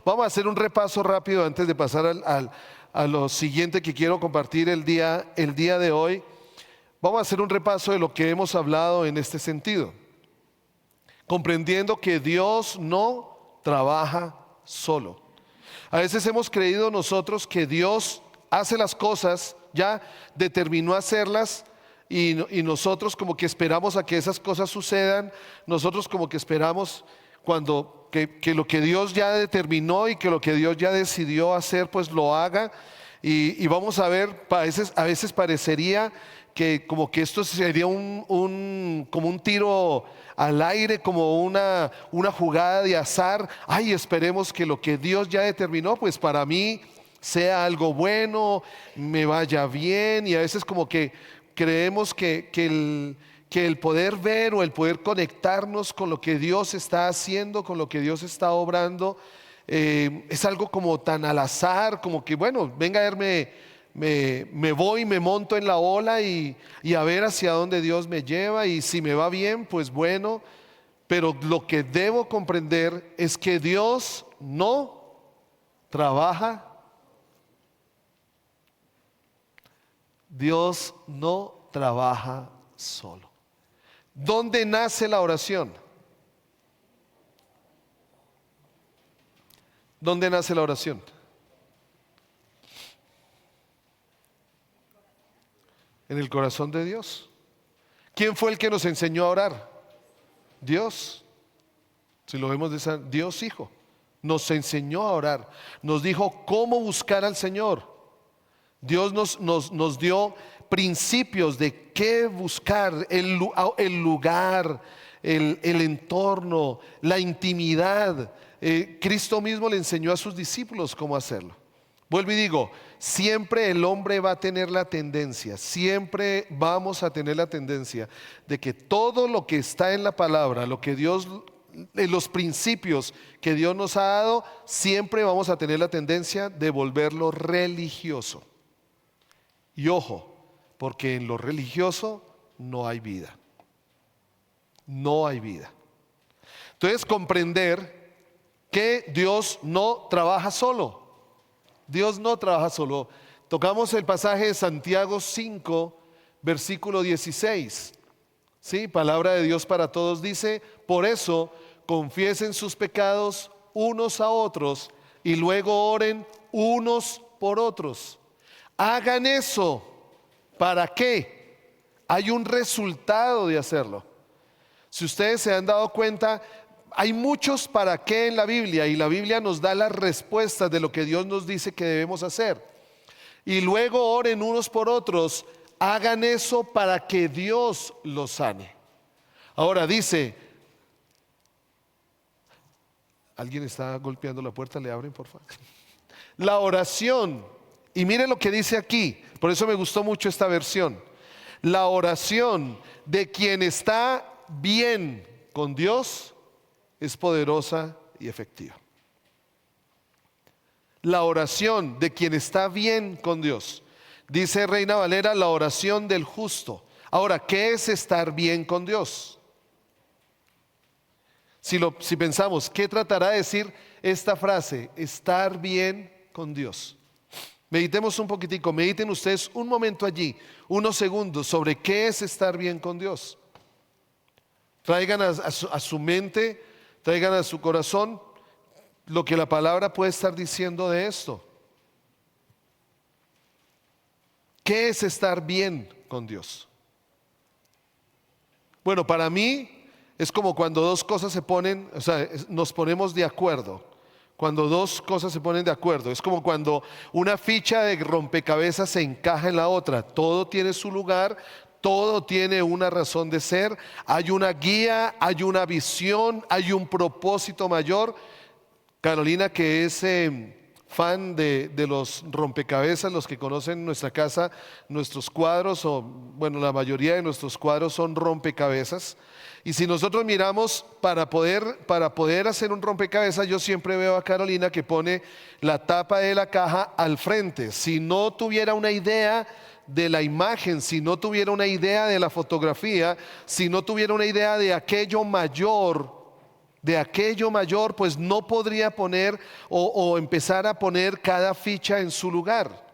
Vamos a hacer un repaso rápido antes de pasar a lo siguiente que quiero compartir el día de hoy. Vamos a hacer un repaso de lo que hemos hablado en este sentido, comprendiendo que Dios no trabaja solo. A veces hemos creído nosotros que Dios hace las cosas, ya determinó hacerlas, y nosotros como que esperamos a que esas cosas sucedan. Nosotros como que esperamos que lo que Dios ya determinó y que lo que Dios ya decidió hacer, pues lo haga. Y vamos a ver, a veces parecería que como que esto sería como un tiro al aire, como una jugada de azar. Ay, esperemos que lo que Dios ya determinó, pues para mí sea algo bueno, me vaya bien. Y a veces como que creemos que el poder ver o el poder conectarnos con lo que Dios está haciendo, con lo que Dios está obrando, es algo como tan al azar, como que bueno, venga a ver, me voy, me monto en la ola y a ver hacia dónde Dios me lleva, y si me va bien, pues bueno. Pero lo que debo comprender es que Dios no trabaja. Dios no trabaja solo. ¿Dónde nace la oración? ¿Dónde nace la oración? En el corazón de Dios. ¿Quién fue el que nos enseñó a orar? Dios. Si lo vemos de Dios Hijo nos enseñó a orar, nos dijo cómo buscar al Señor. Dios nos dio principios de qué buscar, el lugar, el entorno, la intimidad. Cristo mismo le enseñó a sus discípulos cómo hacerlo. Vuelvo y digo, siempre el hombre va a tener la tendencia, siempre vamos a tener la tendencia de que todo lo que está en la palabra, lo que Dios, los principios que Dios nos ha dado, siempre vamos a tener la tendencia de volverlo religioso. Y ojo, porque en lo religioso no hay vida. No hay vida. Entonces, comprender que Dios no trabaja solo. Dios no trabaja solo. Tocamos el pasaje de Santiago 5, versículo 16. ¿Sí? Palabra de Dios para todos dice: por eso confiesen sus pecados unos a otros y luego oren unos por otros. Hagan eso. ¿Para qué? Hay un resultado de hacerlo. Si ustedes se han dado cuenta, hay muchos para qué en la Biblia, y la Biblia nos da las respuestas de lo que Dios nos dice que debemos hacer. Y luego oren unos por otros. Hagan eso para que Dios los sane. Ahora dice, ¿alguien está golpeando la puerta? ¿Le abren, por favor? La oración. Y miren lo que dice aquí, por eso me gustó mucho esta versión. La oración de quien está bien con Dios es poderosa y efectiva. La oración de quien está bien con Dios. Dice Reina Valera, la oración del justo. Ahora, ¿qué es estar bien con Dios? Si pensamos, ¿qué tratará de decir esta frase? Estar bien con Dios. Meditemos un poquitico, mediten ustedes un momento allí, unos segundos, sobre qué es estar bien con Dios. Traigan a su mente, traigan a su corazón lo que la palabra puede estar diciendo de esto. ¿Qué es estar bien con Dios? Bueno, para mí es como cuando dos cosas se ponen, nos ponemos de acuerdo. Cuando dos cosas se ponen de acuerdo, es como cuando una ficha de rompecabezas se encaja en la otra. Todo tiene su lugar, todo tiene una razón de ser, hay una guía, hay una visión, hay un propósito mayor. Carolina, que es fan de los rompecabezas, los que conocen nuestra casa, nuestros cuadros, o bueno, la mayoría de nuestros cuadros son rompecabezas. Y si nosotros miramos para poder hacer un rompecabezas, yo siempre veo a Carolina que pone la tapa de la caja al frente. Si no tuviera una idea de la imagen, si no tuviera una idea de la fotografía, si no tuviera una idea de aquello mayor de aquello mayor, pues no podría poner o empezar a poner cada ficha en su lugar.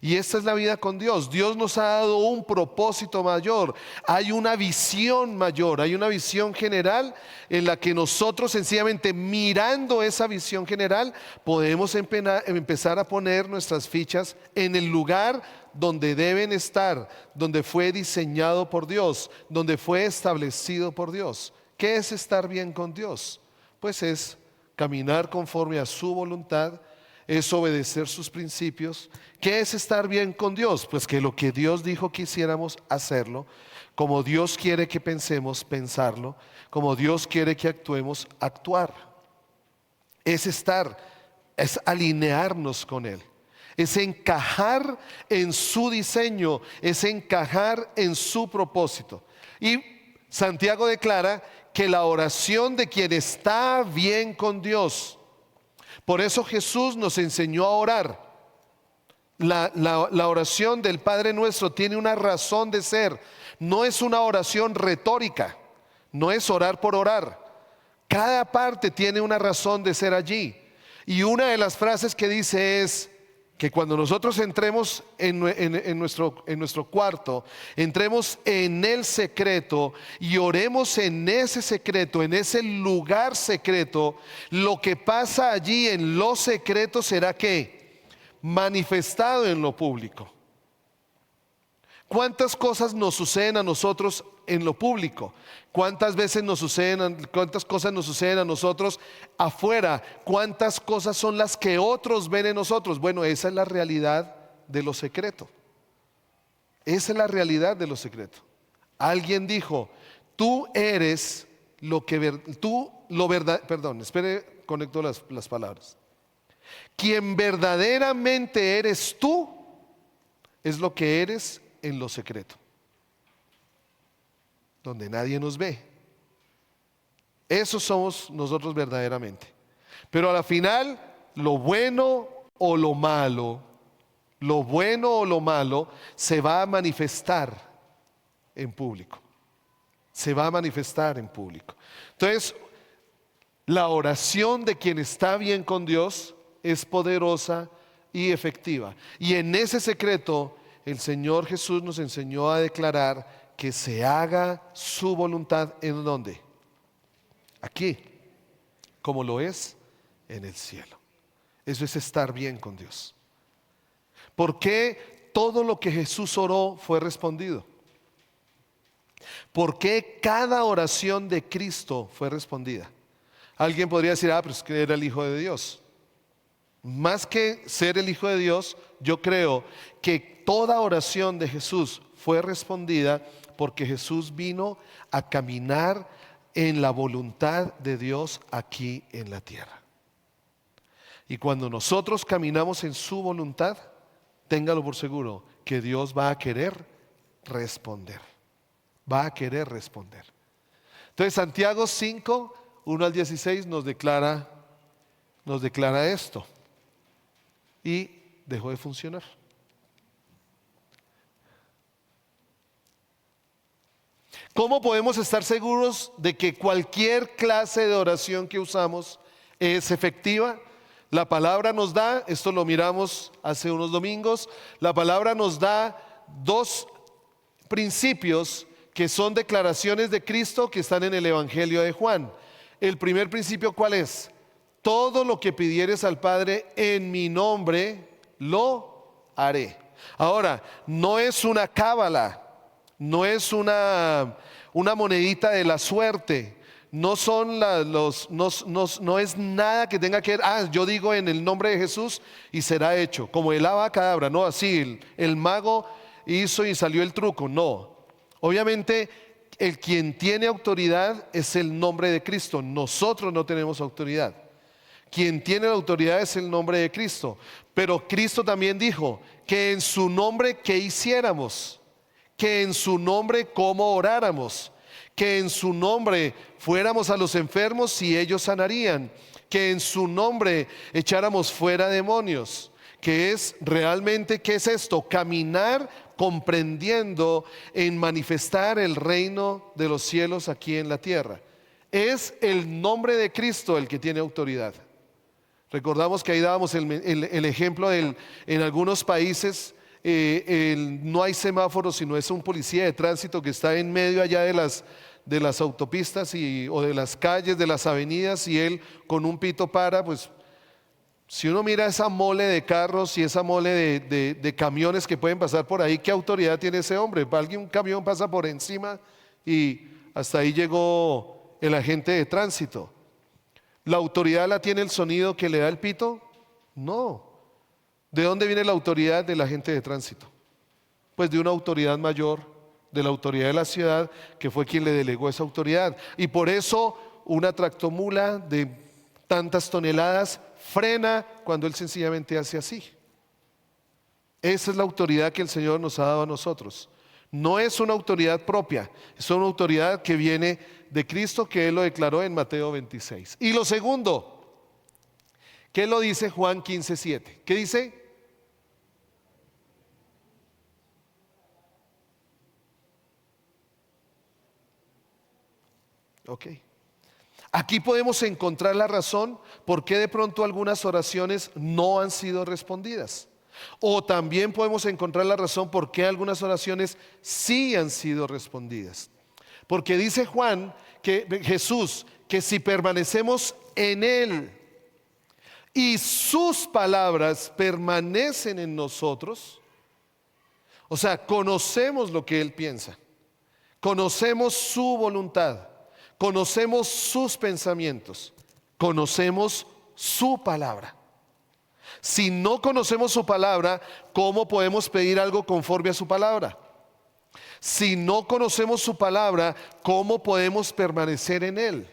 Y esta es la vida con Dios. Dios nos ha dado un propósito mayor. Hay una visión mayor, hay una visión general en la que nosotros sencillamente mirando esa visión general podemos empezar a poner nuestras fichas en el lugar donde deben estar, donde fue diseñado por Dios, donde fue establecido por Dios. ¿Qué es estar bien con Dios? Pues es caminar conforme a su voluntad, es obedecer sus principios. ¿Qué es estar bien con Dios? Pues que lo que Dios dijo que hiciéramos, hacerlo, como Dios quiere que pensemos, pensarlo, como Dios quiere que actuemos, actuar. Es estar, es alinearnos con Él, es encajar en su diseño, es encajar en su propósito. Y Santiago declara que la oración de quien está bien con Dios, por eso Jesús nos enseñó a orar. La oración del Padre Nuestro tiene una razón de ser. No es una oración retórica, no es orar por orar. Cada parte tiene una razón de ser allí. Y una de las frases que dice es que cuando nosotros entremos en nuestro cuarto, entremos en el secreto y oremos en ese secreto, en ese lugar secreto, lo que pasa allí en lo secreto será ¿qué? Manifestado en lo público. ¿Cuántas cosas nos suceden a nosotros en lo público? ¿Cuántas veces cuántas cosas nos suceden a nosotros afuera? ¿Cuántas cosas son las que otros ven en nosotros? Bueno, esa es la realidad de lo secreto. Esa es la realidad de lo secreto. Alguien dijo, tú eres lo que conecto las palabras. Quien verdaderamente eres tú es lo que eres en lo secreto, donde nadie nos ve. Eso somos nosotros verdaderamente. Pero a la final, lo bueno o lo malo se va a manifestar en público. Se va a manifestar en público. Entonces, la oración de quien está bien con Dios es poderosa y efectiva. Y en ese secreto, el Señor Jesús nos enseñó a declarar que se haga su voluntad. ¿En dónde? Aquí, como lo es en el cielo. Eso es estar bien con Dios. ¿Por qué todo lo que Jesús oró fue respondido? ¿Por qué cada oración de Cristo fue respondida? Alguien podría decir, pero es que era el Hijo de Dios. Más que ser el Hijo de Dios, yo creo que toda oración de Jesús fue respondida porque Jesús vino a caminar en la voluntad de Dios aquí en la tierra. Y cuando nosotros caminamos en su voluntad, téngalo por seguro que Dios va a querer responder. Va a querer responder. Entonces Santiago 5, 1 al 16 nos declara esto. Y dejó de funcionar. ¿Cómo podemos estar seguros de que cualquier clase de oración que usamos es efectiva? La palabra nos da, esto lo miramos hace unos domingos, la palabra nos da dos principios que son declaraciones de Cristo que están en el Evangelio de Juan. El primer principio, ¿cuál es? Todo lo que pidieres al Padre en mi nombre, lo haré. Ahora, no es una cábala, no es una monedita de la suerte, no es nada que tenga que ver, yo digo en el nombre de Jesús y será hecho, como el abacadabra, no así, el mago hizo y salió el truco, no. Obviamente, el quien tiene autoridad es el nombre de Cristo, nosotros no tenemos autoridad. Quien tiene la autoridad es el nombre de Cristo. Pero Cristo también dijo que en su nombre ¿qué hiciéramos? Que en su nombre ¿cómo oráramos? Que en su nombre fuéramos a los enfermos y ellos sanarían. Que en su nombre echáramos fuera demonios. Que es realmente, ¿qué es esto? Caminar comprendiendo en manifestar el reino de los cielos aquí en la tierra. Es el nombre de Cristo el que tiene autoridad. Recordamos que ahí dábamos el ejemplo en algunos países no hay semáforos, sino es un policía de tránsito que está en medio allá de las autopistas o de las calles, de las avenidas, y él con un pito para. Pues si uno mira esa mole de carros y esa mole de camiones que pueden pasar por ahí, ¿qué autoridad tiene ese hombre? Un camión pasa por encima y hasta ahí llegó el agente de tránsito. ¿La autoridad la tiene el sonido que le da el pito? No. ¿De dónde viene la autoridad del agente de tránsito? Pues de una autoridad mayor, de la autoridad de la ciudad, que fue quien le delegó esa autoridad. Y por eso una tractomula de tantas toneladas frena cuando él sencillamente hace así. Esa es la autoridad que el Señor nos ha dado a nosotros. No es una autoridad propia, es una autoridad que viene de Cristo, que Él lo declaró en Mateo 26. Y lo segundo, ¿qué lo dice Juan 15:7? ¿Qué dice? Ok. Aquí podemos encontrar la razón por qué de pronto algunas oraciones no han sido respondidas. O también podemos encontrar la razón por qué algunas oraciones sí han sido respondidas. Porque dice Jesús, que si permanecemos en Él y sus palabras permanecen en nosotros, o sea, conocemos lo que Él piensa, conocemos su voluntad, conocemos sus pensamientos, conocemos su palabra. Si no conocemos su palabra, ¿cómo podemos pedir algo conforme a su palabra? Si no conocemos su palabra, ¿cómo podemos permanecer en Él?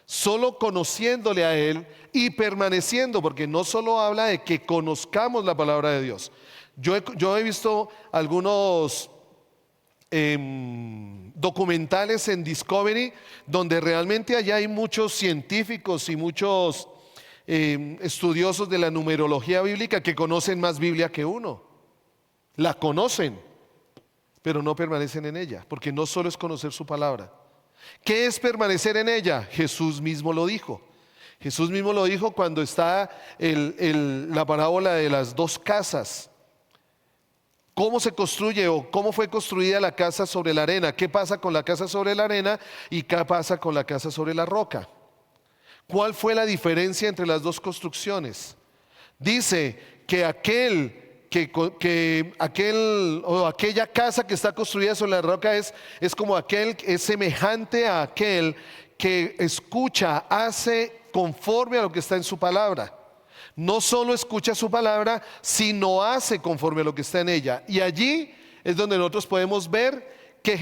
Solo conociéndole a Él y permaneciendo, porque no solo habla de que conozcamos la palabra de Dios. Yo he visto algunos documentales en Discovery donde realmente allá hay muchos científicos y muchos estudiosos de la numerología bíblica que conocen más Biblia que uno. La conocen, pero no permanecen en ella, porque no solo es conocer su palabra. ¿Qué es permanecer en ella? Jesús mismo lo dijo. Jesús mismo lo dijo cuando está la parábola de las dos casas. ¿Cómo se construye o cómo fue construida la casa sobre la arena? ¿Qué pasa con la casa sobre la arena y qué pasa con la casa sobre la roca? ¿Cuál fue la diferencia entre las dos construcciones? Dice que aquella casa que está construida sobre la roca es semejante a aquel que escucha, hace conforme a lo que está en su palabra. No solo escucha su palabra, sino hace conforme a lo que está en ella. Y allí es donde nosotros podemos ver que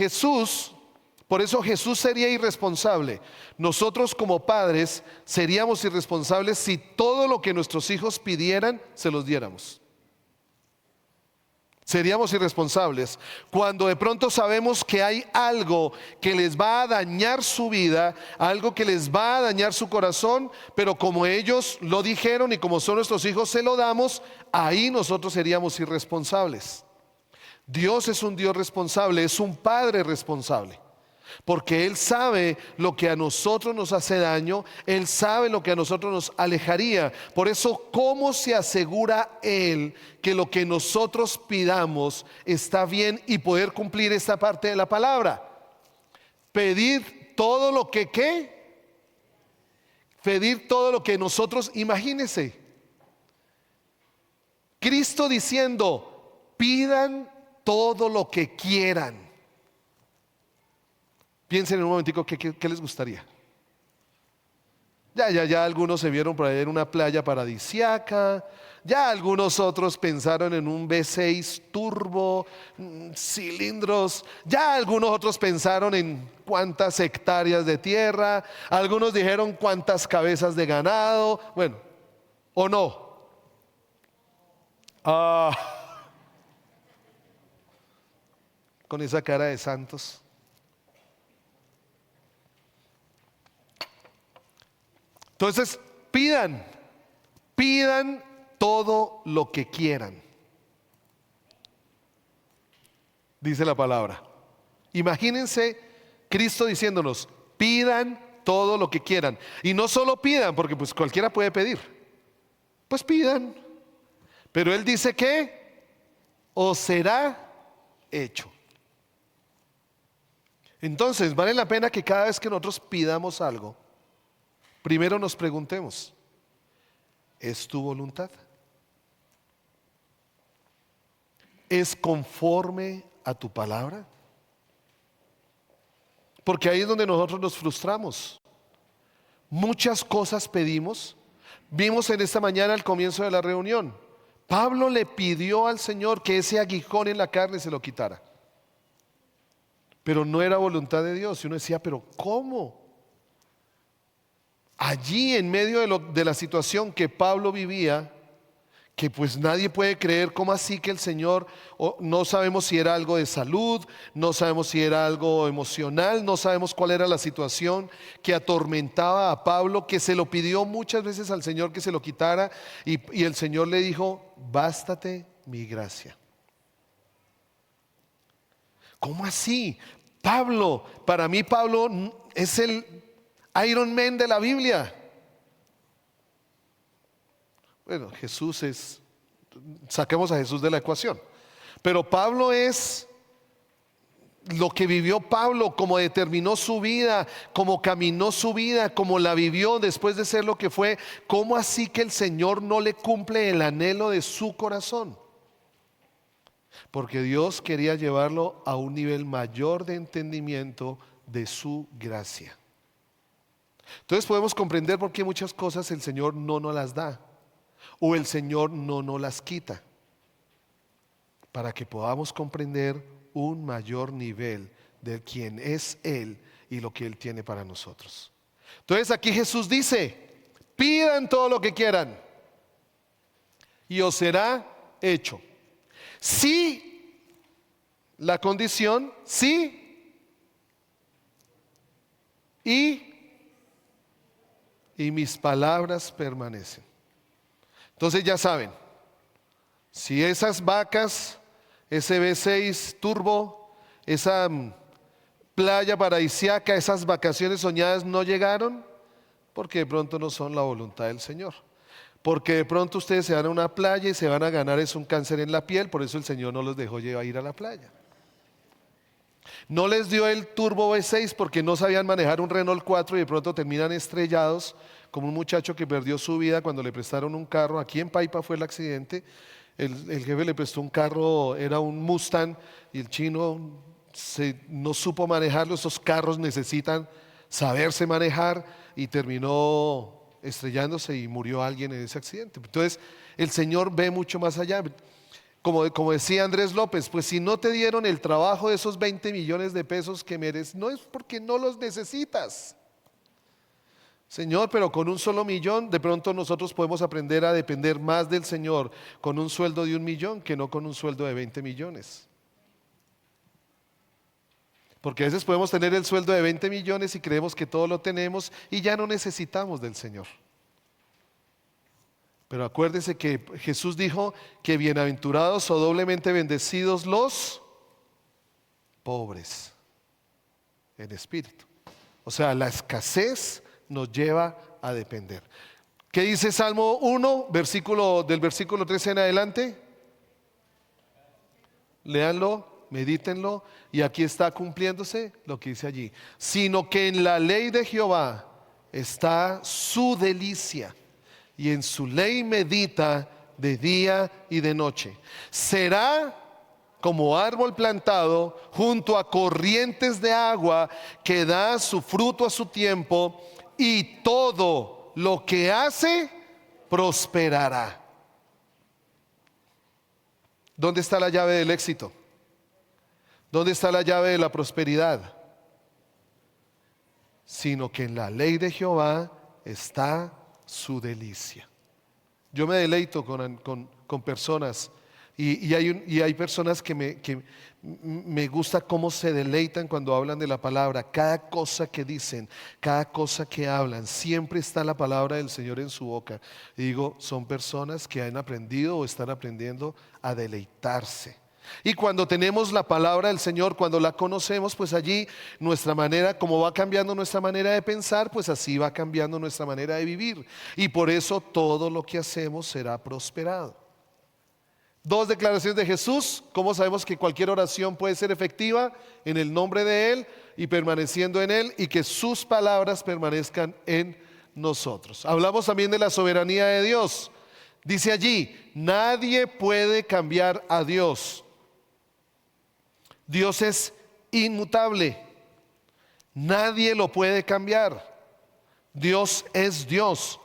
por eso Jesús sería irresponsable. Nosotros como padres seríamos irresponsables si todo lo que nuestros hijos pidieran se los diéramos. Seríamos irresponsables cuando de pronto sabemos que hay algo que les va a dañar su vida, algo que les va a dañar su corazón, pero como ellos lo dijeron y como son nuestros hijos se lo damos, ahí nosotros seríamos irresponsables. Dios es un Dios responsable, es un Padre responsable. Porque Él sabe lo que a nosotros nos hace daño, Él sabe lo que a nosotros nos alejaría. Por eso, ¿cómo se asegura Él que lo que nosotros pidamos está bien y poder cumplir esta parte de la palabra? Pedir todo lo que pedir todo lo que nosotros, imagínense, Cristo diciendo, pidan todo lo que quieran. Piensen en un momentico, ¿qué les gustaría? Ya algunos se vieron por ahí en una playa paradisiaca, ya algunos otros pensaron en un V6 turbo, cilindros, ya algunos otros pensaron en cuántas hectáreas de tierra, algunos dijeron cuántas cabezas de ganado, bueno, ¿o no? Con esa cara de santos. Entonces, pidan todo lo que quieran, dice la palabra. Imagínense Cristo diciéndonos, pidan todo lo que quieran. Y no solo pidan, porque pues cualquiera puede pedir. Pues pidan. Pero Él dice que os será hecho. Entonces, vale la pena que cada vez que nosotros pidamos algo, primero nos preguntemos, ¿es tu voluntad? ¿Es conforme a tu palabra? Porque ahí es donde nosotros nos frustramos. Muchas cosas pedimos. Vimos en esta mañana al comienzo de la reunión, Pablo le pidió al Señor que ese aguijón en la carne se lo quitara. Pero no era voluntad de Dios. Y uno decía, pero ¿cómo? Allí en medio de la situación que Pablo vivía, que pues nadie puede creer cómo así que el Señor, no sabemos si era algo de salud, no sabemos si era algo emocional, no sabemos cuál era la situación que atormentaba a Pablo, que se lo pidió muchas veces al Señor que se lo quitara y el Señor le dijo, bástate mi gracia. ¿Cómo así? Pablo, para mí Pablo es el Iron Man de la Biblia. Bueno, Jesús es, saquemos a Jesús de la ecuación. Pero Pablo es lo que vivió Pablo, cómo determinó su vida, cómo caminó su vida, cómo la vivió después de ser lo que fue. ¿Cómo así que el Señor no le cumple el anhelo de su corazón? Porque Dios quería llevarlo a un nivel mayor de entendimiento de su gracia. Entonces podemos comprender por qué muchas cosas el Señor no nos las da o el Señor no nos las quita, para que podamos comprender un mayor nivel de quién es Él y lo que Él tiene para nosotros. Entonces aquí Jesús dice, pidan todo lo que quieran y os será hecho. Sí, la condición, sí, y mis palabras permanecen. Entonces ya saben, si esas vacas, ese V6 turbo, esa playa paradisiaca, esas vacaciones soñadas no llegaron, porque de pronto no son la voluntad del Señor. Porque de pronto ustedes se van a una playa y se van a ganar es un cáncer en la piel, por eso el Señor no los dejó ir a la playa. No les dio el turbo V6 porque no sabían manejar un Renault 4 y de pronto terminan estrellados, como un muchacho que perdió su vida cuando le prestaron un carro. Aquí en Paipa fue el accidente. El jefe le prestó un carro, era un Mustang, y el chino no supo manejarlo. Esos carros necesitan saberse manejar y terminó estrellándose y murió alguien en ese accidente. Entonces el Señor ve mucho más allá. Como decía Andrés López, pues si no te dieron el trabajo de esos 20 millones de pesos que mereces, no es porque no los necesitas. Señor, pero con un solo millón, de pronto nosotros podemos aprender a depender más del Señor con un sueldo de 1 millón que no con un sueldo de 20 millones. Porque a veces podemos tener el sueldo de 20 millones y creemos que todo lo tenemos y ya no necesitamos del Señor. Pero acuérdense que Jesús dijo que bienaventurados o doblemente bendecidos los pobres en espíritu. O sea, la escasez nos lleva a depender. ¿Qué dice Salmo 1, del versículo 13 en adelante? Léanlo, medítenlo, y aquí está cumpliéndose lo que dice allí. Sino que en la ley de Jehová está su delicia, y en su ley medita de día y de noche. Será como árbol plantado junto a corrientes de agua, que da su fruto a su tiempo, y todo lo que hace prosperará. ¿Dónde está la llave del éxito? ¿Dónde está la llave de la prosperidad? Sino que en la ley de Jehová está su delicia. Yo me deleito con personas y hay personas que me gusta cómo se deleitan cuando hablan de la palabra. Cada cosa que dicen, cada cosa que hablan, siempre está la palabra del Señor en su boca. Y digo, son personas que han aprendido o están aprendiendo a deleitarse Y cuando tenemos la palabra del Señor, cuando la conocemos, pues allí nuestra manera, como va cambiando nuestra manera de pensar, pues así va cambiando nuestra manera de vivir. Y por eso todo lo que hacemos será prosperado. Dos declaraciones de Jesús. ¿Cómo sabemos que cualquier oración puede ser efectiva? En el nombre de Él y permaneciendo en Él, y que sus palabras permanezcan en nosotros. Hablamos también de la soberanía de Dios. Dice allí, nadie puede cambiar a Dios. Dios es inmutable. Nadie lo puede cambiar. Dios es Dios.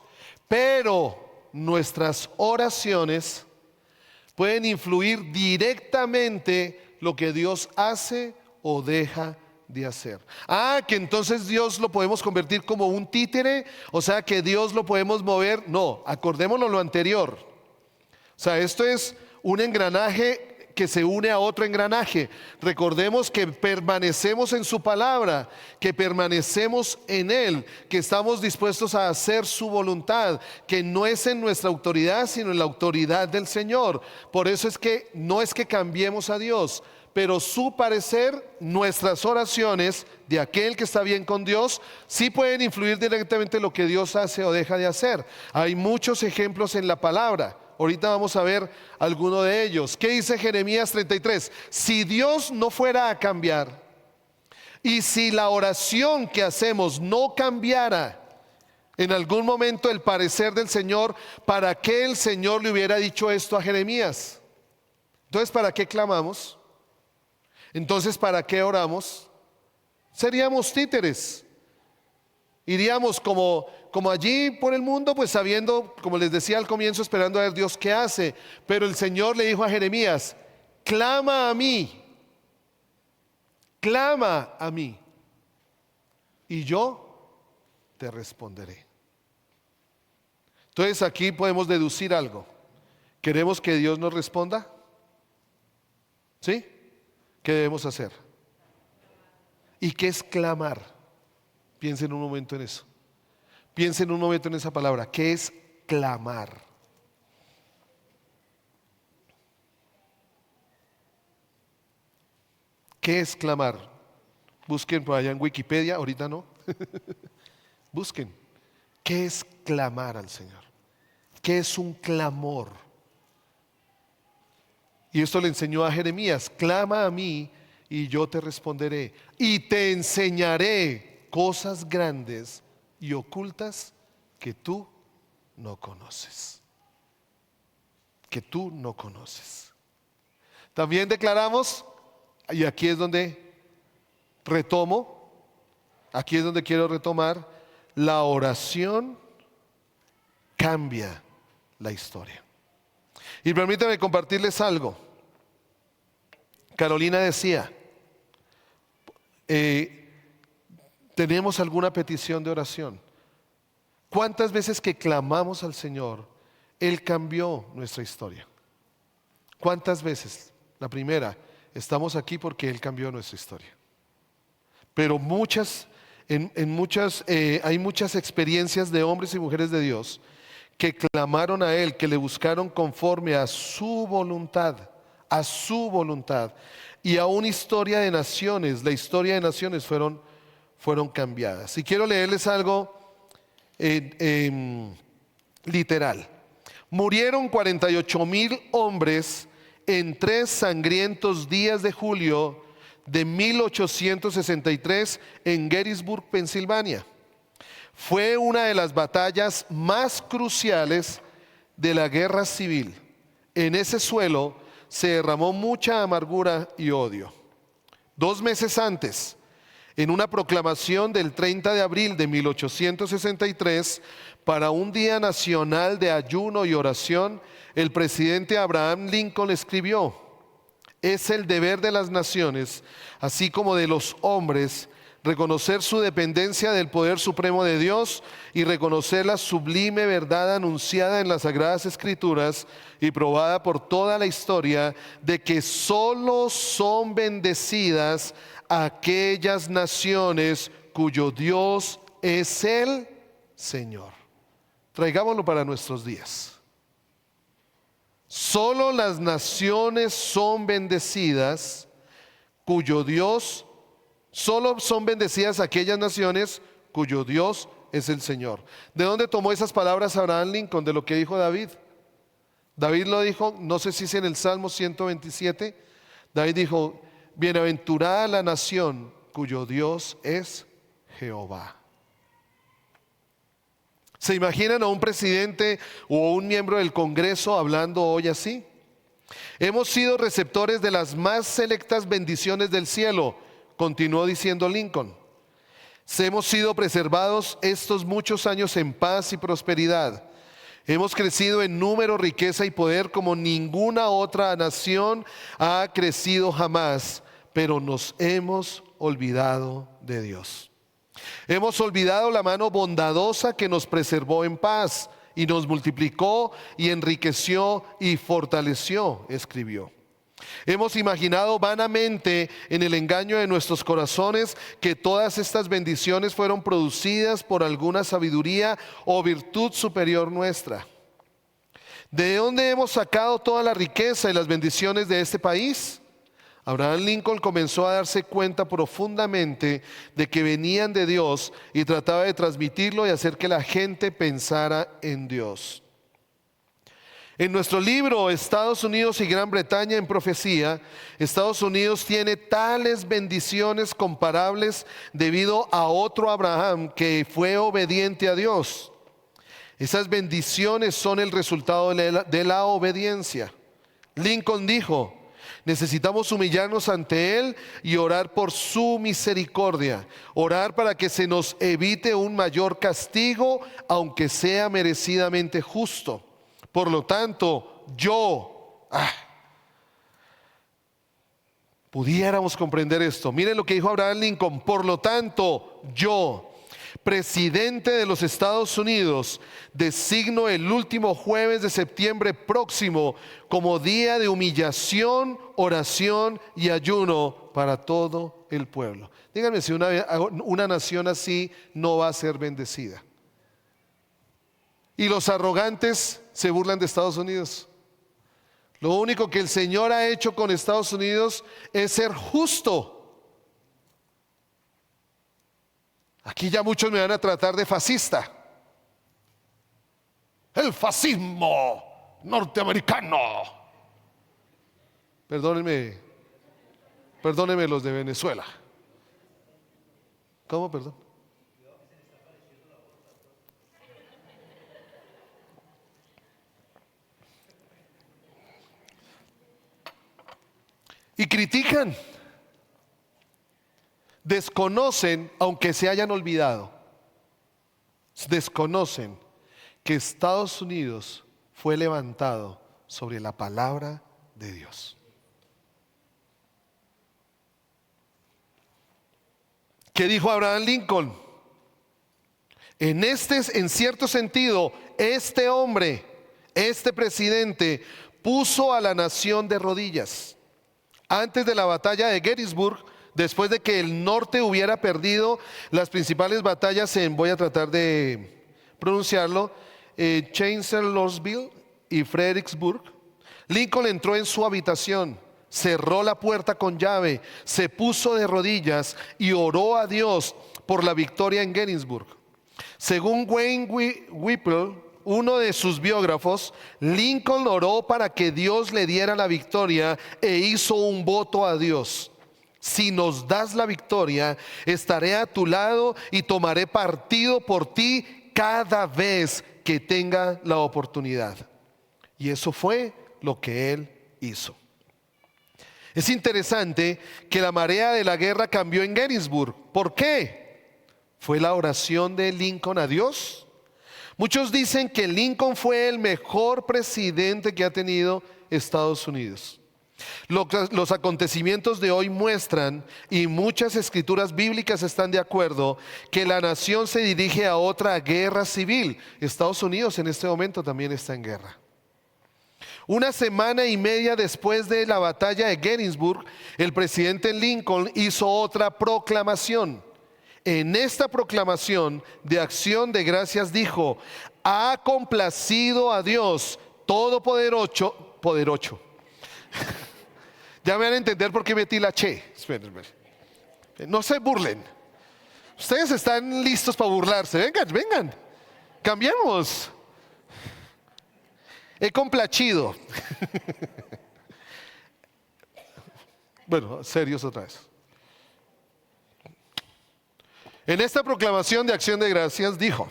Pero nuestras oraciones pueden influir directamente lo que Dios hace o deja de hacer. Que entonces Dios lo podemos convertir como un títere, o sea que Dios lo podemos mover. No, acordémonos lo anterior. O sea, esto es un engranaje que se une a otro engranaje. Recordemos que permanecemos en su palabra, que permanecemos en Él, que estamos dispuestos a hacer su voluntad, que no es en nuestra autoridad, sino en la autoridad del Señor. Por eso es que no es que cambiemos a Dios, pero su parecer, nuestras oraciones de aquel que está bien con Dios, sí pueden influir directamente en lo que Dios hace o deja de hacer. Hay muchos ejemplos en la palabra. Ahorita vamos a ver alguno de ellos. ¿Qué dice Jeremías 33? Si Dios no fuera a cambiar, y si la oración que hacemos no cambiara en algún momento el parecer del Señor, ¿para qué el Señor le hubiera dicho esto a Jeremías? Entonces, ¿para qué clamamos? Entonces, ¿para qué oramos? Seríamos títeres. Iríamos como allí por el mundo, pues sabiendo, como les decía al comienzo, esperando a ver Dios qué hace. Pero el Señor le dijo a Jeremías, clama a mí, y yo te responderé. Entonces aquí podemos deducir algo. ¿Queremos que Dios nos responda? ¿Sí? ¿Qué debemos hacer? ¿Y qué es clamar? Piensen un momento en eso. Piensen un momento en esa palabra. ¿Qué es clamar? ¿Qué es clamar? Busquen por allá en Wikipedia, ahorita no. Busquen. ¿Qué es clamar al Señor? ¿Qué es un clamor? Y esto le enseñó a Jeremías: clama a mí y yo te responderé y te enseñaré cosas grandes y ocultas que tú no conoces. Que tú no conoces. También declaramos, y aquí es donde retomo, aquí es donde quiero retomar, la oración cambia la historia. Y permítanme compartirles algo. Carolina decía, ¿tenemos alguna petición de oración? ¿Cuántas veces que clamamos al Señor, Él cambió nuestra historia? ¿Cuántas veces? La primera, estamos aquí porque Él cambió nuestra historia. Pero hay muchas experiencias de hombres y mujeres de Dios que clamaron a Él, que le buscaron conforme a su voluntad, y aún historia de naciones, la historia de naciones fueron cambiadas. Y quiero leerles algo literal. Murieron 48,000 hombres en 3 sangrientos días de julio de 1863 en Gettysburg, Pensilvania. Fue una de las batallas más cruciales de la guerra civil. En ese suelo se derramó mucha amargura y odio. 2 meses antes, en una proclamación del 30 de abril de 1863, para un día nacional de ayuno y oración, el presidente Abraham Lincoln escribió: es el deber de las naciones, así como de los hombres, reconocer su dependencia del poder supremo de Dios y reconocer la sublime verdad anunciada en las Sagradas Escrituras y probada por toda la historia, de que solo son bendecidas aquellas naciones cuyo Dios es el Señor. Traigámoslo para nuestros días. Solo las naciones son bendecidas cuyo Dios, solo son bendecidas aquellas naciones cuyo Dios es el Señor. ¿De dónde tomó esas palabras Abraham Lincoln? De lo que dijo David. David lo dijo, no sé si es en el Salmo 127. David dijo: bienaventurada la nación cuyo Dios es Jehová. ¿Se imaginan a un presidente o un miembro del Congreso hablando hoy así? Hemos sido receptores de las más selectas bendiciones del cielo, continuó diciendo Lincoln. Hemos sido preservados estos muchos años en paz y prosperidad. Hemos crecido en número, riqueza y poder como ninguna otra nación ha crecido jamás, pero nos hemos olvidado de Dios. Hemos olvidado la mano bondadosa que nos preservó en paz y nos multiplicó y enriqueció y fortaleció, escribió. Hemos imaginado vanamente en el engaño de nuestros corazones que todas estas bendiciones fueron producidas por alguna sabiduría o virtud superior nuestra. ¿De dónde hemos sacado toda la riqueza y las bendiciones de este país? Abraham Lincoln comenzó a darse cuenta profundamente de que venían de Dios y trataba de transmitirlo y hacer que la gente pensara en Dios. En nuestro libro Estados Unidos y Gran Bretaña en profecía, Estados Unidos tiene tales bendiciones comparables debido a otro Abraham que fue obediente a Dios. Esas bendiciones son el resultado de la obediencia. Lincoln dijo: necesitamos humillarnos ante Él y orar por su misericordia, orar para que se nos evite un mayor castigo, aunque sea merecidamente justo. Por lo tanto, pudiéramos comprender esto. Miren lo que dijo Abraham Lincoln: por lo tanto, yo, presidente de los Estados Unidos, designo el último jueves de septiembre próximo como día de humillación, oración y ayuno para todo el pueblo. Díganme si una nación así no va a ser bendecida. Y los arrogantes se burlan de Estados Unidos. Lo único que el Señor ha hecho con Estados Unidos es ser justo. Aquí ya muchos me van a tratar de fascista. El fascismo norteamericano. Perdónenme los de Venezuela. ¿Cómo, perdón? Y critican, desconocen, aunque se hayan olvidado, desconocen que Estados Unidos fue levantado sobre la palabra de Dios. ¿Qué dijo Abraham Lincoln? En cierto sentido, este hombre, este presidente, puso a la nación de rodillas. Antes de la batalla de Gettysburg, después de que el norte hubiera perdido las principales batallas voy a tratar de pronunciarlo, Chancellorsville y Fredericksburg, Lincoln entró en su habitación, cerró la puerta con llave, se puso de rodillas y oró a Dios por la victoria en Gettysburg. Según Wayne Whipple, uno de sus biógrafos, Lincoln oró para que Dios le diera la victoria e hizo un voto a Dios: si nos das la victoria, estaré a tu lado y tomaré partido por ti cada vez que tenga la oportunidad. Y eso fue lo que él hizo. Es interesante que la marea de la guerra cambió en Gettysburg. ¿Por qué? ¿Fue la oración de Lincoln a Dios? Muchos dicen que Lincoln fue el mejor presidente que ha tenido Estados Unidos. Los acontecimientos de hoy muestran, y muchas escrituras bíblicas están de acuerdo, que la nación se dirige a otra guerra civil. Estados Unidos en este momento también está en guerra. Una semana y media después de la batalla de Gettysburg, el presidente Lincoln hizo otra proclamación. En esta proclamación de acción de gracias dijo: ha complacido a Dios poderoso. Ya me van a entender por qué metí la che. Esperen, esperen. No se burlen. Ustedes están listos para burlarse. Vengan, vengan. Cambiemos. He complacido. Bueno, serios otra vez. En esta proclamación de acción de gracias dijo: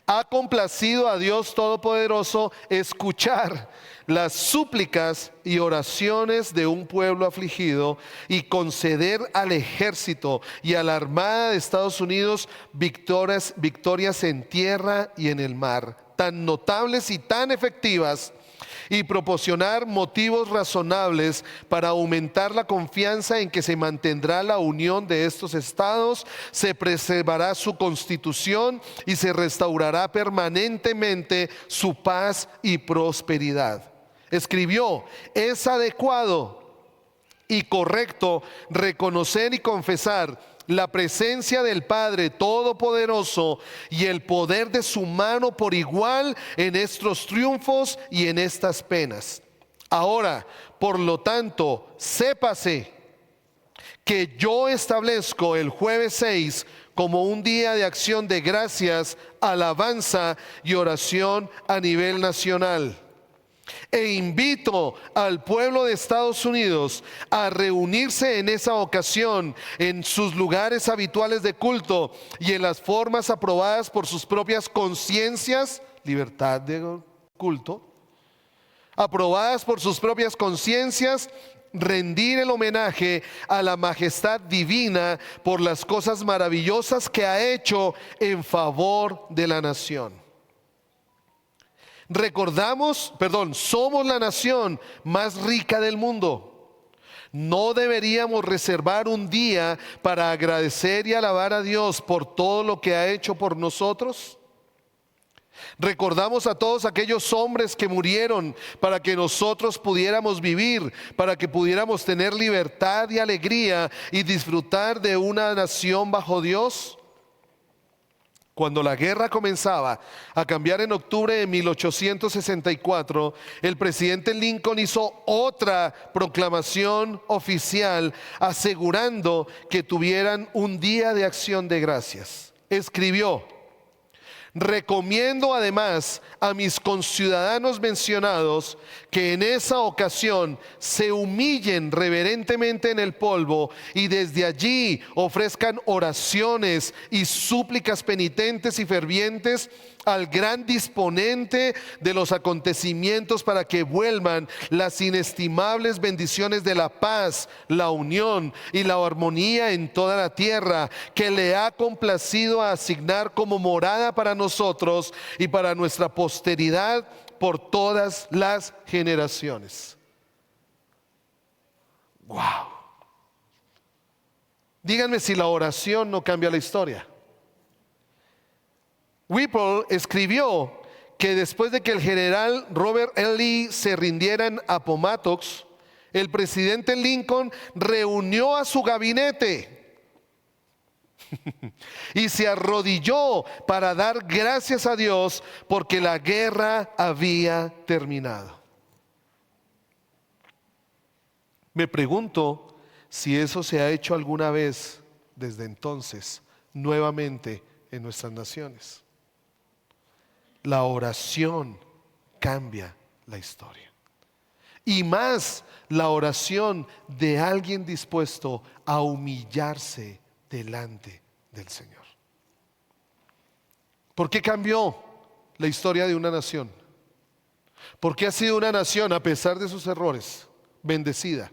ha complacido a Dios Todopoderoso escuchar las súplicas y oraciones de un pueblo afligido y conceder al ejército y a la Armada de Estados Unidos victorias en tierra y en el mar, tan notables y tan efectivas, y proporcionar motivos razonables para aumentar la confianza en que se mantendrá la unión de estos estados, se preservará su constitución y se restaurará permanentemente su paz y prosperidad. Escribió: es adecuado y correcto reconocer y confesar la presencia del Padre Todopoderoso y el poder de su mano por igual en estos triunfos y en estas penas. Ahora, por lo tanto, sépase que yo establezco el jueves 6 como un día de acción de gracias, alabanza y oración a nivel nacional. E invito al pueblo de Estados Unidos a reunirse en esa ocasión en sus lugares habituales de culto y en las formas aprobadas por sus propias conciencias, libertad de culto, aprobadas por sus propias conciencias, rendir el homenaje a la majestad divina por las cosas maravillosas que ha hecho en favor de la nación. Somos la nación más rica del mundo. ¿No deberíamos reservar un día para agradecer y alabar a Dios por todo lo que ha hecho por nosotros? Recordamos a todos aquellos hombres que murieron para que nosotros pudiéramos vivir, para que pudiéramos tener libertad y alegría y disfrutar de una nación bajo Dios. Cuando la guerra comenzaba a cambiar en octubre de 1864, el presidente Lincoln hizo otra proclamación oficial asegurando que tuvieran un día de acción de gracias. Escribió: recomiendo además a mis conciudadanos mencionados que en esa ocasión se humillen reverentemente en el polvo y desde allí ofrezcan oraciones y súplicas penitentes y fervientes al gran disponente de los acontecimientos para que vuelvan las inestimables bendiciones de la paz, la unión y la armonía en toda la tierra que le ha complacido a asignar como morada para nosotros y para nuestra posteridad por todas las generaciones. Wow. Díganme si la oración no cambia la historia. Whipple escribió que después de que el general Robert E. Lee se rindiera en Appomattox, el presidente Lincoln reunió a su gabinete y se arrodilló para dar gracias a Dios porque la guerra había terminado. Me pregunto si eso se ha hecho alguna vez desde entonces nuevamente en nuestras naciones. La oración cambia la historia. Y más la oración de alguien dispuesto a humillarse delante del Señor. ¿Por qué cambió la historia de una nación? ¿Por qué ha sido una nación, a pesar de sus errores, bendecida?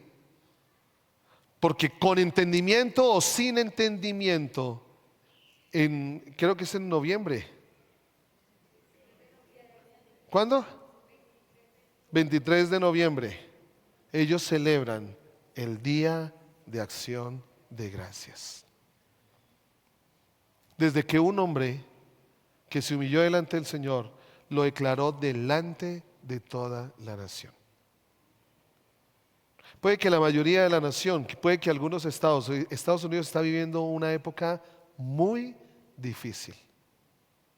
Porque con entendimiento o sin entendimiento, creo que es en noviembre. ¿Cuándo? 23 de noviembre. Ellos celebran el Día de Acción de Gracias. Desde que un hombre que se humilló delante del Señor lo declaró delante de toda la nación. Puede que la mayoría de la nación, puede que algunos Estados Unidos está viviendo una época muy difícil.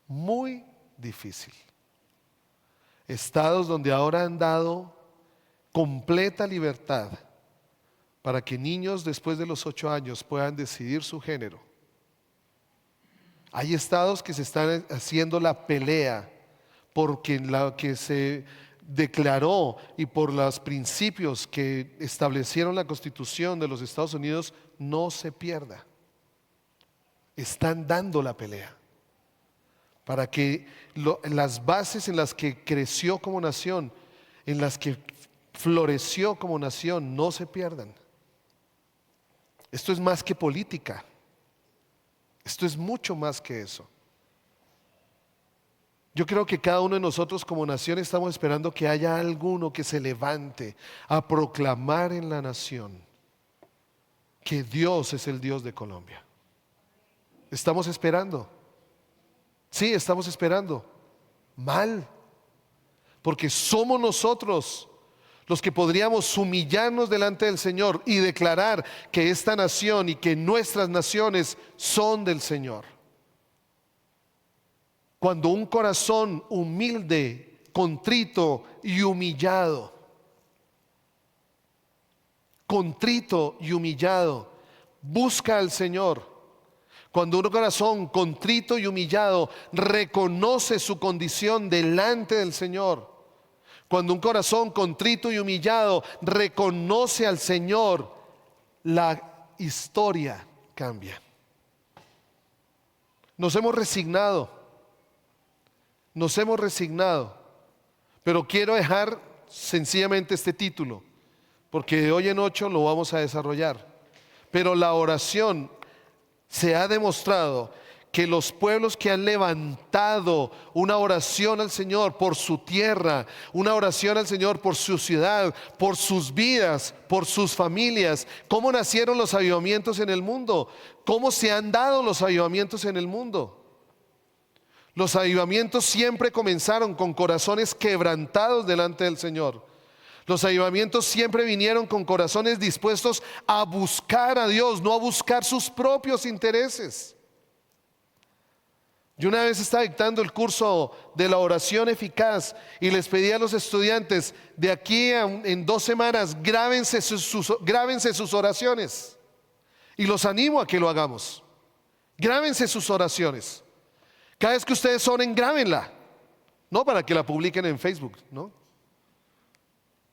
Muy difícil. Estados donde ahora han dado completa libertad para que niños después de los 8 años puedan decidir su género. Hay estados que se están haciendo la pelea porque la que se declaró y por los principios que establecieron la Constitución de los Estados Unidos no se pierda. Están dando la pelea para que las bases en las que creció como nación, en las que floreció como nación, no se pierdan. Esto es más que política. Esto es mucho más que eso. Yo creo que cada uno de nosotros como nación estamos esperando que haya alguno que se levante a proclamar en la nación que Dios es el Dios de Colombia. Estamos esperando. Sí, estamos esperando. Mal. Porque somos nosotros los que podríamos humillarnos delante del Señor y declarar que esta nación y que nuestras naciones son del Señor. Cuando un corazón humilde, contrito y humillado busca al Señor, cuando un corazón contrito y humillado reconoce su condición delante del Señor, cuando un corazón contrito y humillado reconoce al Señor, la historia cambia. Nos hemos resignado, pero quiero dejar sencillamente este título, porque de hoy en 8 lo vamos a desarrollar. Pero la oración, se ha demostrado que los pueblos que han levantado una oración al Señor por su tierra, una oración al Señor por su ciudad, por sus vidas, por sus familias, ¿cómo nacieron los avivamientos en el mundo? ¿Cómo se han dado los avivamientos en el mundo? Los avivamientos siempre comenzaron con corazones quebrantados delante del Señor. Los avivamientos siempre vinieron con corazones dispuestos a buscar a Dios, no a buscar sus propios intereses. Yo una vez estaba dictando el curso de la oración eficaz y les pedí a los estudiantes, de aquí en 2 semanas, grábense sus oraciones. Y los animo a que lo hagamos. Grábense sus oraciones. Cada vez que ustedes oren, grábenla. No para que la publiquen en Facebook,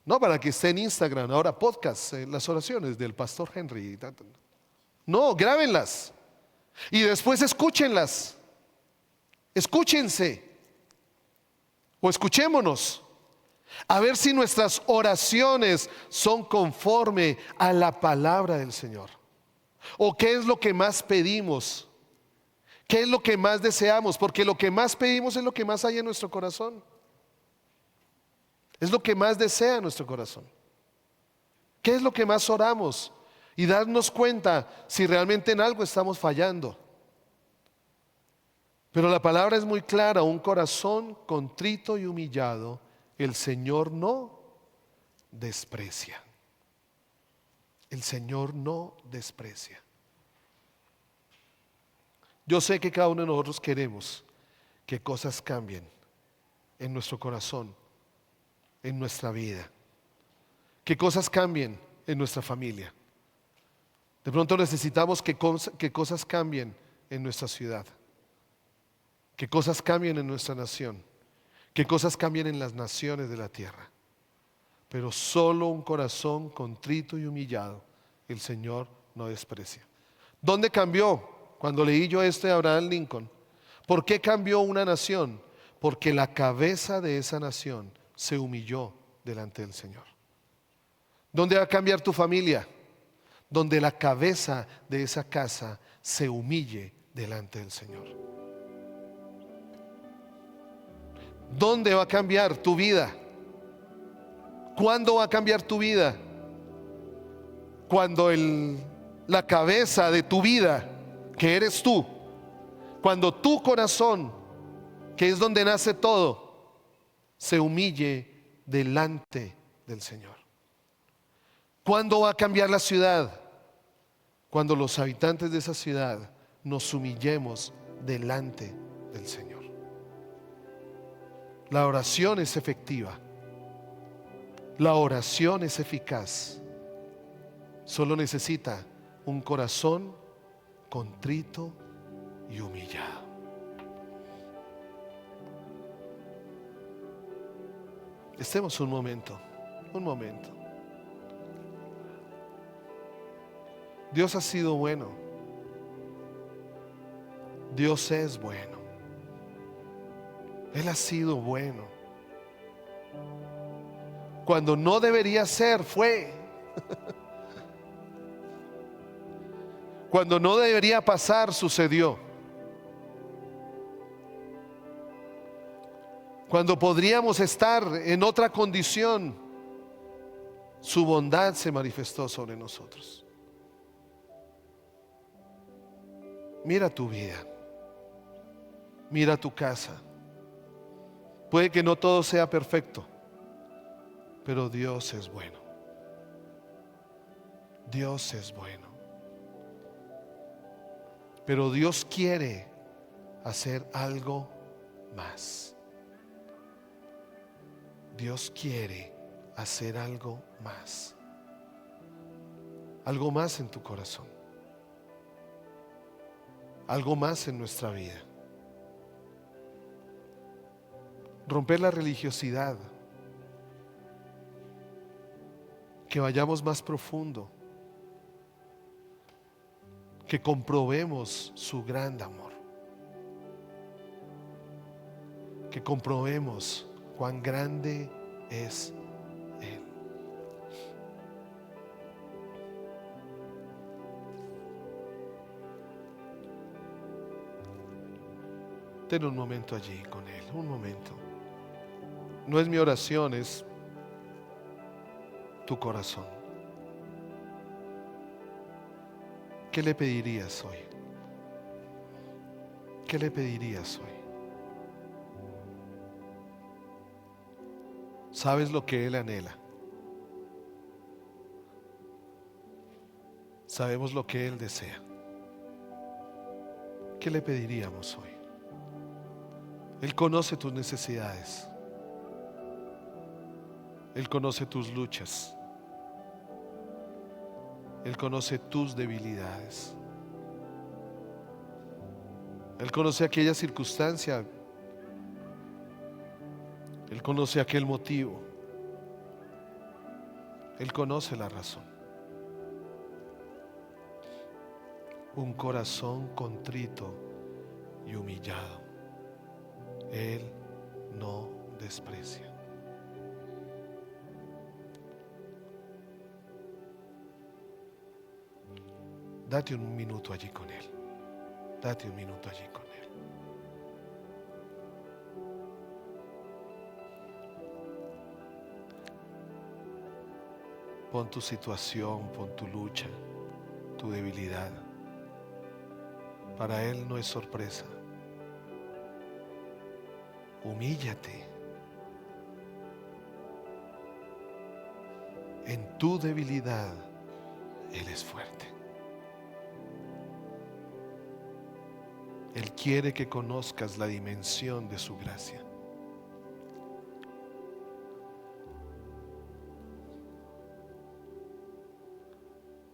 no para que esté en Instagram, ahora podcast, las oraciones del pastor Henry. No, grábenlas. Y después escúchenlas. Escúchense. O escuchémonos. A ver si nuestras oraciones son conforme a la palabra del Señor. O qué es lo que más pedimos. ¿Qué es lo que más deseamos? Porque lo que más pedimos es lo que más hay en nuestro corazón. Es lo que más desea nuestro corazón. ¿Qué es lo que más oramos? Y darnos cuenta si realmente en algo estamos fallando. Pero la palabra es muy clara: un corazón contrito y humillado, el Señor no desprecia. El Señor no desprecia. Yo sé que cada uno de nosotros queremos que cosas cambien en nuestro corazón, en nuestra vida, que cosas cambien en nuestra familia. De pronto necesitamos que cosas cambien en nuestra ciudad, que cosas cambien en nuestra nación, que cosas cambien en las naciones de la tierra. Pero solo un corazón contrito y humillado el Señor no desprecia. ¿Dónde cambió? Cuando leí yo esto de Abraham Lincoln. ¿Por qué cambió una nación? Porque la cabeza de esa nación se humilló delante del Señor. ¿Dónde va a cambiar tu familia? Donde la cabeza de esa casa se humille delante del Señor. ¿Dónde va a cambiar tu vida? ¿Cuándo va a cambiar tu vida? Cuando la cabeza de tu vida, que eres tú, cuando tu corazón, que es donde nace todo, se humille delante del Señor. ¿Cuándo va a cambiar la ciudad? Cuando los habitantes de esa ciudad nos humillemos delante del Señor. La oración es efectiva La oración es eficaz. Solo necesita un corazón contrito y humillado. Estemos un momento, un momento. Dios ha sido bueno. Dios es bueno. Él ha sido bueno. Cuando no debería ser, fue. Cuando no debería pasar, sucedió. Cuando podríamos estar en otra condición, su bondad se manifestó sobre nosotros. Mira tu vida. Mira tu casa. Puede que no todo sea perfecto, pero Dios es bueno. Dios es bueno. Pero Dios quiere hacer algo más. Dios quiere hacer algo más. Algo más en tu corazón. Algo más en nuestra vida. Romper la religiosidad. Que vayamos más profundo. Que comprobemos su gran amor. Que comprobemos cuán grande es Él. Ten un momento allí con Él, un momento. No es mi oración, es tu corazón. ¿Qué le pedirías hoy? ¿Qué le pedirías hoy? ¿Sabes lo que Él anhela? Sabemos lo que Él desea. ¿Qué le pediríamos hoy? Él conoce tus necesidades. Él conoce tus luchas. Él conoce tus debilidades. Él conoce aquella circunstancia. Él conoce aquel motivo. Él conoce la razón. Un corazón contrito y humillado, Él no desprecia. Date un minuto allí con Él. Date un minuto allí con Él. Pon tu situación, pon tu lucha, tu debilidad. Para Él no es sorpresa. Humíllate. En tu debilidad, Él es fuerte. Él quiere que conozcas la dimensión de su gracia.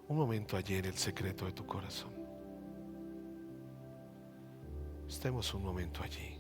Un momento allí en el secreto de tu corazón. Estemos un momento allí.